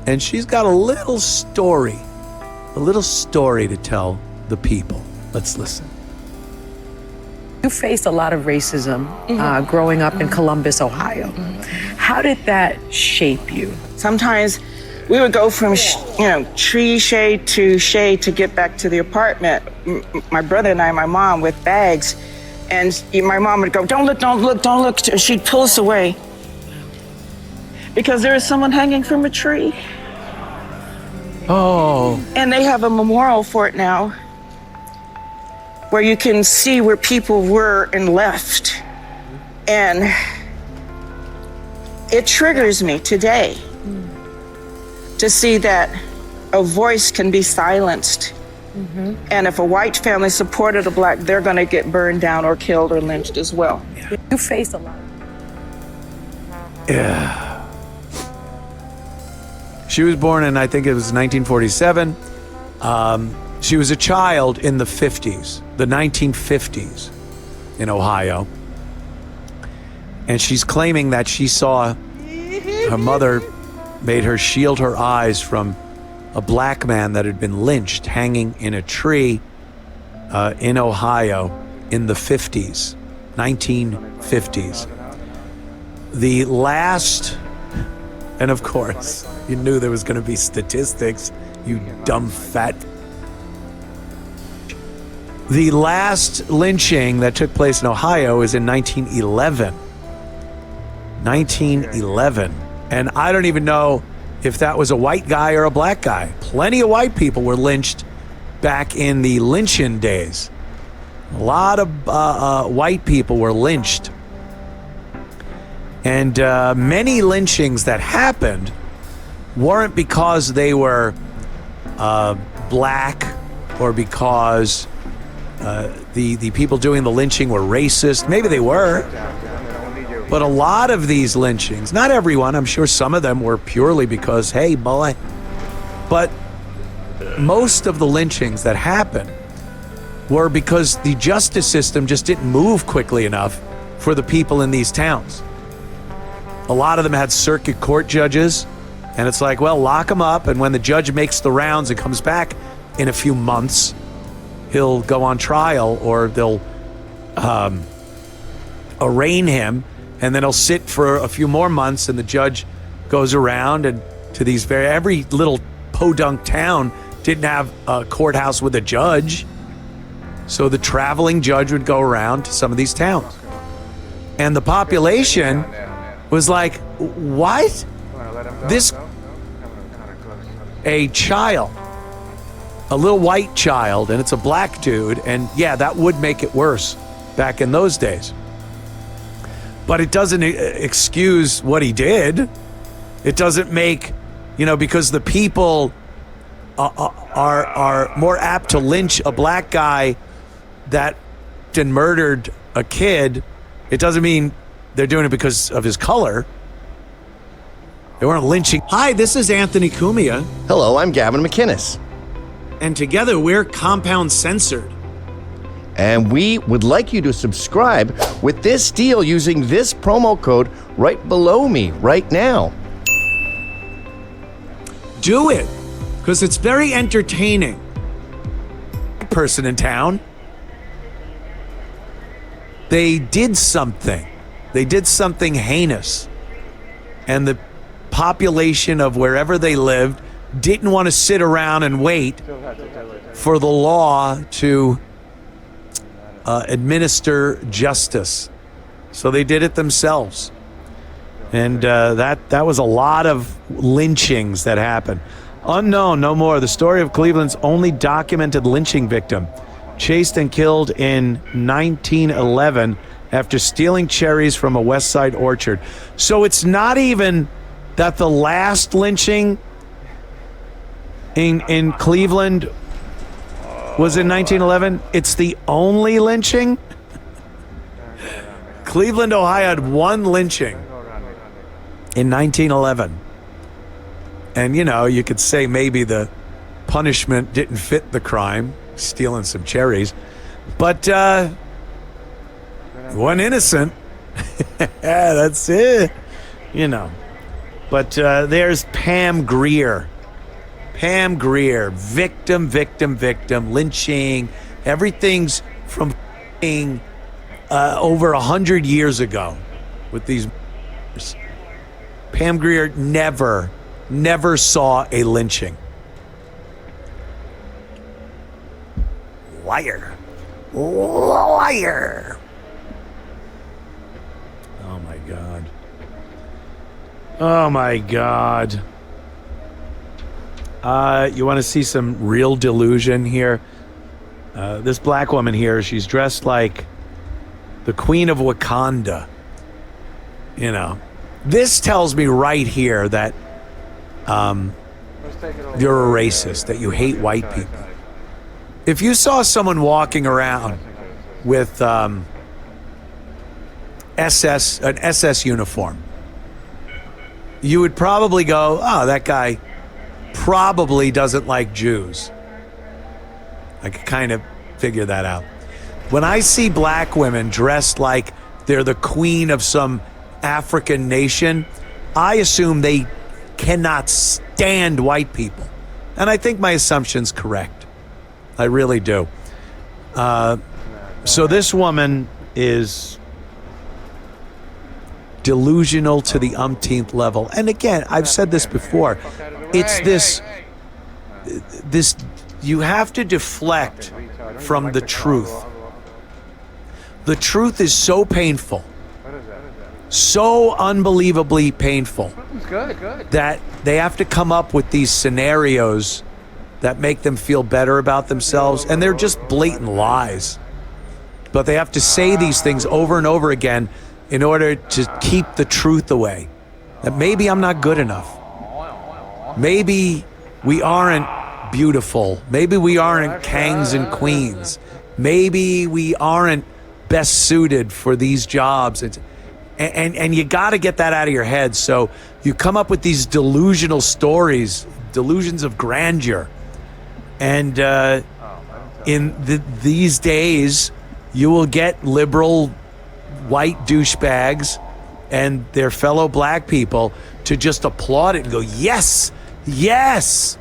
And she's got a little story to tell the people. Let's listen. You faced a lot of racism growing up in Columbus, Ohio. How did that shape you? Sometimes we would go from, tree shade to get back to the apartment. My brother and I, my mom, with bags. And my mom would go, don't look. She'd pull us away. Because there is someone hanging from a tree. Oh. And they have a memorial for it now, where you can see where people were and left. And it triggers me today to see that a voice can be silenced. And if a white family supported a black, they're gonna get burned down or killed or lynched as well. You faced a lot. Yeah. She was born in, I think it was 1947. She was a child in the 50s, the 1950s in Ohio. And she's claiming that she saw her mother made her shield her eyes from a black man that had been lynched hanging in a tree in Ohio in the 50s, 1950s. The last, and of course, you knew there was going to be statistics, you dumb fat. The last lynching that took place in Ohio is in 1911. 1911. And I don't even know if that was a white guy or a black guy. Plenty of white people were lynched back in the lynching days. A lot of white people were lynched. And many lynchings that happened weren't because they were black or because the people doing the lynching were racist. Maybe they were. But a lot of these lynchings, not everyone, I'm sure some of them were purely because, hey, boy. But most of the lynchings that happened were because the justice system just didn't move quickly enough for the people in these towns. A lot of them had circuit court judges, and it's like, well, lock them up, and when the judge makes the rounds and comes back in a few months, he'll go on trial, or they'll arraign him, and then he'll sit for a few more months, and the judge goes around and to these every little podunk town didn't have a courthouse with a judge. So the traveling judge would go around to some of these towns. And the population was like, what? A child, a little white child, and it's a black dude, and yeah, that would make it worse back in those days. But it doesn't excuse what he did. It doesn't make, because the people are more apt to lynch a black guy that murdered a kid. It doesn't mean they're doing it because of his color. They weren't lynching. Hi, this is Anthony Cumia. Hello, I'm Gavin McInnes. And together we're Compound Censored. And we would like you to subscribe with this deal using this promo code right below me right now. Do it, because it's very entertaining. Person in town, they did something. They did something heinous. And the population of wherever they lived didn't want to sit around and wait for the law to administer justice. So they did it themselves. And that was a lot of lynchings that happened. Unknown, no more. The story of Cleveland's only documented lynching victim, chased and killed in 1911 after stealing cherries from a West Side orchard. So it's not even that the last lynching in Cleveland was in 1911. It's the only lynching. Cleveland, Ohio had one lynching in 1911. And, you could say maybe the punishment didn't fit the crime, stealing some cherries. But one innocent. Yeah, that's it. But there's Pam Grier. Pam Grier, victim, lynching. Everything's from over 100 years ago with these. Pam Grier never saw a lynching. Liar. Liar. Oh my God. Oh my God. You want to see some real delusion here? This black woman here, she's dressed like the Queen of Wakanda. You know, this tells me right here that you're a racist, that you hate white people. If you saw someone walking around with an SS uniform, you would probably go, oh, that guy probably doesn't like Jews. I could kind of figure that out. When I see black women dressed like they're the queen of some African nation, I assume they cannot stand white people. And I think my assumption's correct. I really do. So this woman is delusional to the umpteenth level. And again, I've said this before. It's this you have to deflect from the truth. The truth is so painful, so unbelievably painful, that they have to come up with these scenarios that make them feel better about themselves, and they're just blatant lies. But they have to say these things over and over again in order to keep the truth away. That maybe I'm not good enough. Maybe we aren't beautiful. Maybe we aren't kings and queens. Maybe we aren't best suited for these jobs. And you got to get that out of your head. So you come up with these delusional stories, delusions of grandeur. And these days, you will get liberal white douchebags and their fellow black people to just applaud it and go, yes, yes.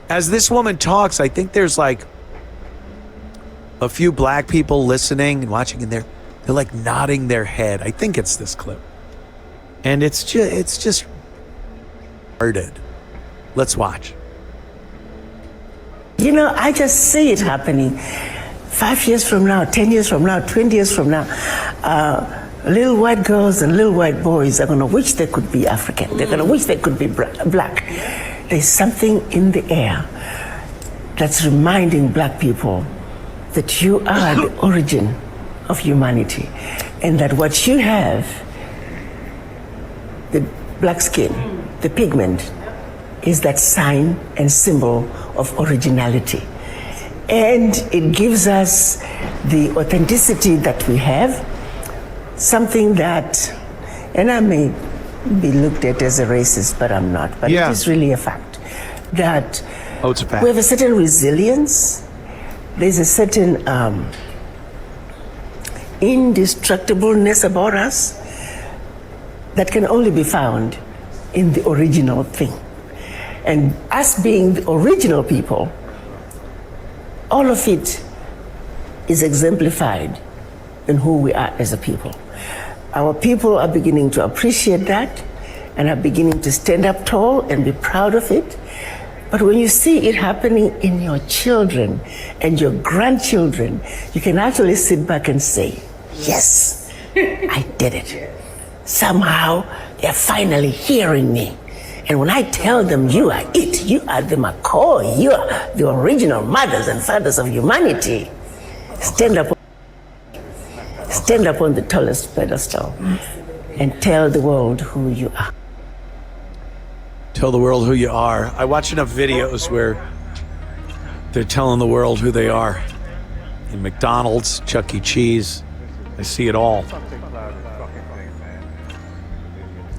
As this woman talks, I think there's like a few black people listening and watching, and they're like nodding their head. I think it's this clip. And it's just retarded. Let's watch. You know, I just see it happening. 5 years from now, 10 years from now, 20 years from now, little white girls and little white boys are going to wish they could be African. They're going to wish they could be black. There's something in the air that's reminding black people that you are the origin of humanity, and that what you have, the black skin, the pigment, is that sign and symbol of originality. And it gives us the authenticity that we have, something that, and I may be looked at as a racist, but I'm not, but Yeah. it is really a fact, that It's a fact. we have a certain resilience, there's a certain indestructibleness about us that can only be found in the original thing. And us being the original people, all of it is exemplified in who we are as a people. Our people are beginning to appreciate that and are beginning to stand up tall and be proud of it. But when you see it happening in your children and your grandchildren, you can actually sit back and say, yes, I did it. Somehow, they're finally hearing me. And when I tell them, you are it, you are the McCoy, you are the original mothers and fathers of humanity, stand up on the tallest pedestal and tell the world who you are. Tell the world who you are. I watch enough videos where they're telling the world who they are. In McDonald's, Chuck E. Cheese, I see it all.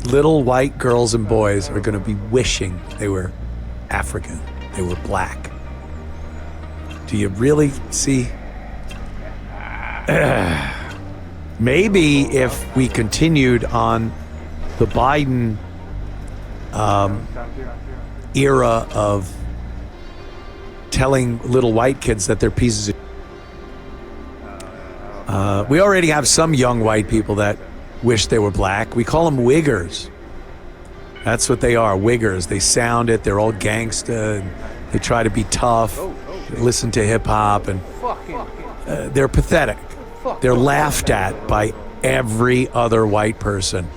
Little white girls and boys are going to be wishing they were African, they were black. Do you really see? Maybe if we continued on the Biden era of telling little white kids that they're pieces of. We already have some young white people that wish they were black. We call them wiggers. That's what they are, wiggers. They sound it. They're all gangsta. And they try to be tough. They listen to hip hop, and they're pathetic. They're laughed at by every other white person.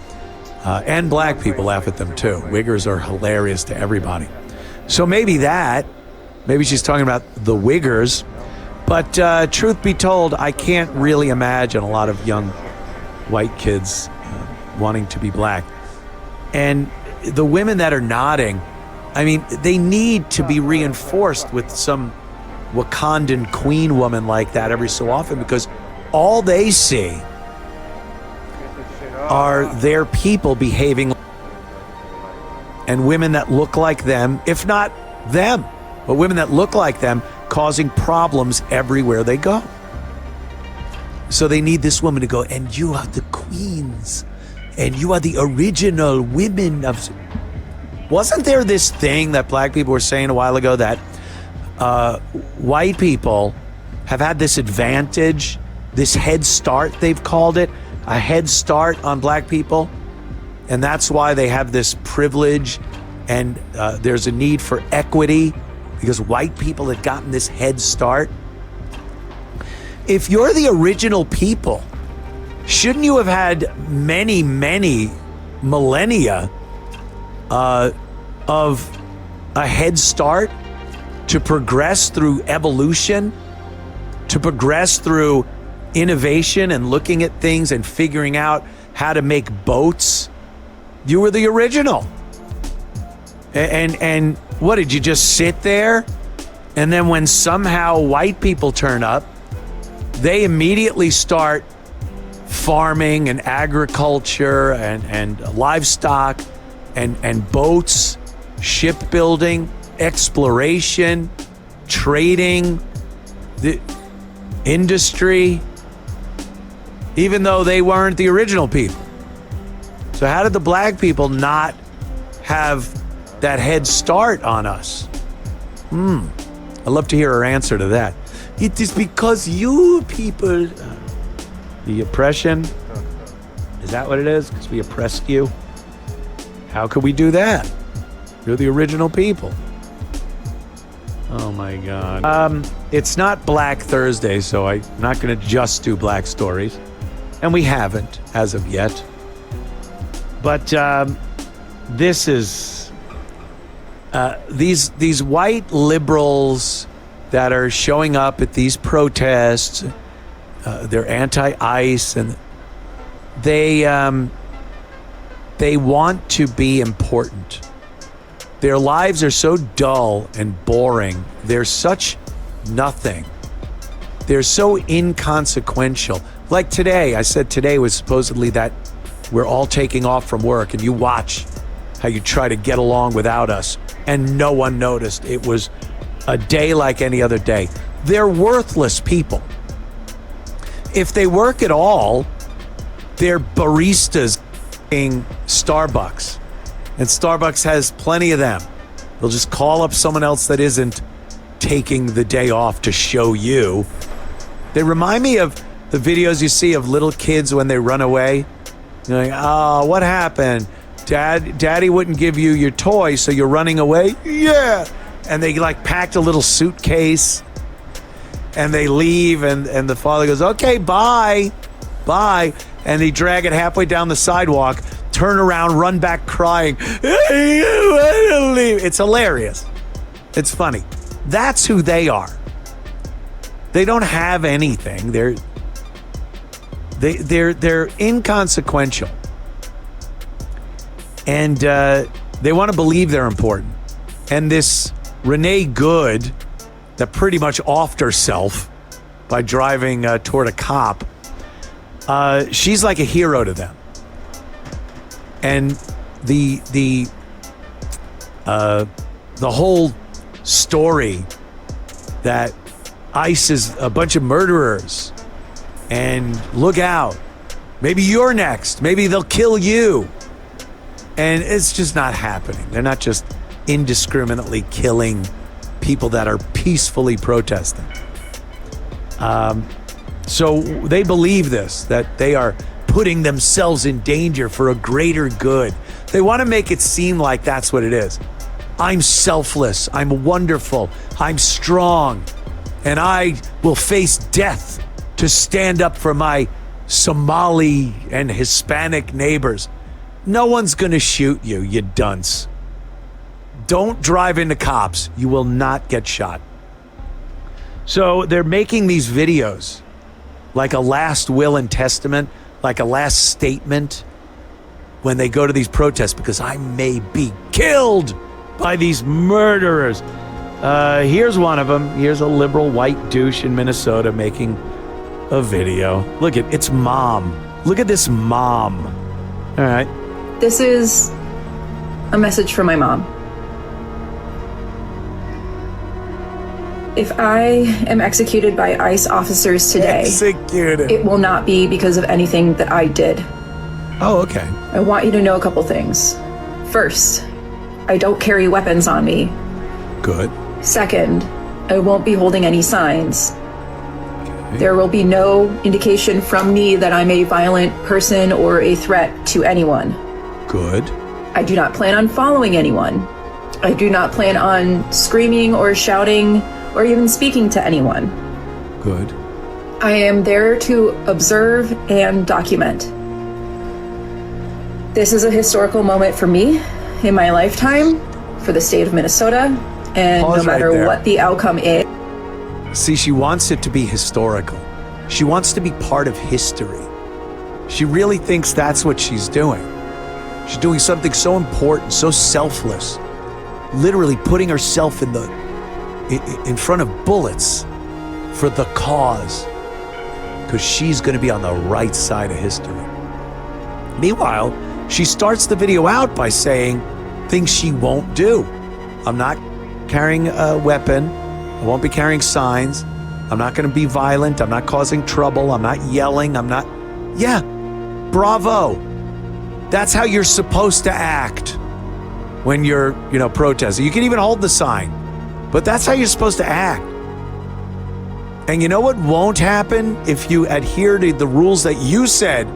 And black people laugh at them too. Wiggers are hilarious to everybody. So maybe she's talking about the wiggers. But truth be told, I can't really imagine a lot of young white kids wanting to be black. And the women that are nodding, I mean, they need to be reinforced with some Wakandan queen woman like that every so often, because all they see are their people behaving, and women that look like them, if not them, but women that look like them, causing problems everywhere they go. So they need this woman to go, and you are the queens, and you are the original women of... Wasn't there this thing that black people were saying a while ago that white people have had this advantage, this head start, they've called it, a head start on black people, and that's why they have this privilege, and there's a need for equity because white people had gotten this head start? If you're the original people, shouldn't you have had many, many millennia of a head start to progress through evolution, to progress through innovation and looking at things and figuring out how to make boats? You were the original. And what, did you just sit there? And then when somehow white people turn up, they immediately start farming and agriculture and livestock and boats, shipbuilding, exploration, trading, the industry, even though they weren't the original people. So how did the black people not have that head start on us? I'd love to hear her answer to that. It is because you people... the oppression? Is that what it is? Because we oppressed you? How could we do that? You're the original people. Oh my God. It's not Black Thursday, so I'm not going to just do black stories. And we haven't, as of yet. But this is... these white liberals that are showing up at these protests, they're anti-ICE, and they want to be important. Their lives are so dull and boring. They're such nothing. They're so inconsequential. Like today, I said today was supposedly that we're all taking off from work, and you watch how you try to get along without us, and no one noticed. It was a day like any other day. They're worthless people. If they work at all, they're baristas in Starbucks. And Starbucks has plenty of them. They'll just call up someone else that isn't taking the day off to show you. They remind me of the videos you see of little kids when they run away. You're like, oh, what happened? Daddy wouldn't give you your toy, so you're running away? Yeah. And they like packed a little suitcase and they leave, and the father goes, okay, bye. And they drag it halfway down the sidewalk, turn around, run back crying. It's hilarious. It's funny. That's who they are. They don't have anything. They're inconsequential. And they want to believe they're important. And this Renee Good, that pretty much offed herself by driving toward a cop, she's like a hero to them. And the whole story that ICE is a bunch of murderers, and look out, maybe you're next, maybe they'll kill you. And it's just not happening. They're not just indiscriminately killing people that are peacefully protesting. So they believe this, that they are putting themselves in danger for a greater good. They want to make it seem like that's what it is. I'm selfless, I'm wonderful, I'm strong, and I will face death to stand up for my Somali and Hispanic neighbors. No one's gonna shoot you, you dunce. Don't drive into cops. You will not get shot. So they're making these videos like a last will and testament, like a last statement when they go to these protests, because I may be killed by these murderers. Here's one of them. Here's a liberal white douche in Minnesota making a video. Look at it's mom. Look at this mom. All right. This is a message from my mom. If I am executed by ICE officers today, Executed. it will not be because of anything that I did. Oh, okay. I want you to know a couple things. First, I don't carry weapons on me. Good. Second, I won't be holding any signs. There will be no indication from me that I'm a violent person or a threat to anyone. Good. I do not plan on following anyone. I do not plan on screaming or shouting or even speaking to anyone. Good. I am there to observe and document. This is a historical moment for me in my lifetime, for the state of Minnesota, and Pause no matter right there. what the outcome is. See, she wants it to be historical. She wants to be part of history. She really thinks that's what she's doing. She's doing something so important, so selfless, literally putting herself in front of bullets for the cause, because she's going to be on the right side of history. Meanwhile, she starts the video out by saying things she won't do. I'm not carrying a weapon. I won't be carrying signs. I'm not going to be violent. I'm not causing trouble. I'm not yelling. I'm not. Yeah, bravo. That's how you're supposed to act when you're, protesting. You can even hold the sign, but that's how you're supposed to act. And you know what won't happen if you adhere to the rules that you said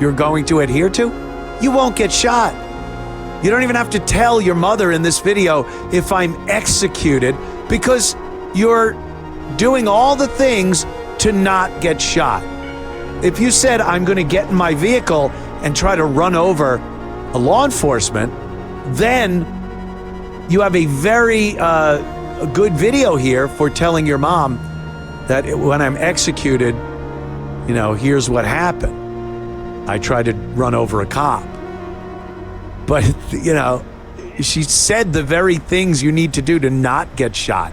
you're going to adhere to? You won't get shot. You don't even have to tell your mother in this video if I'm executed, because you're doing all the things to not get shot. If you said, I'm going to get in my vehicle and try to run over a law enforcement, then you have a very a good video here for telling your mom that when I'm executed, here's what happened. I tried to run over a cop. But, she said the very things you need to do to not get shot.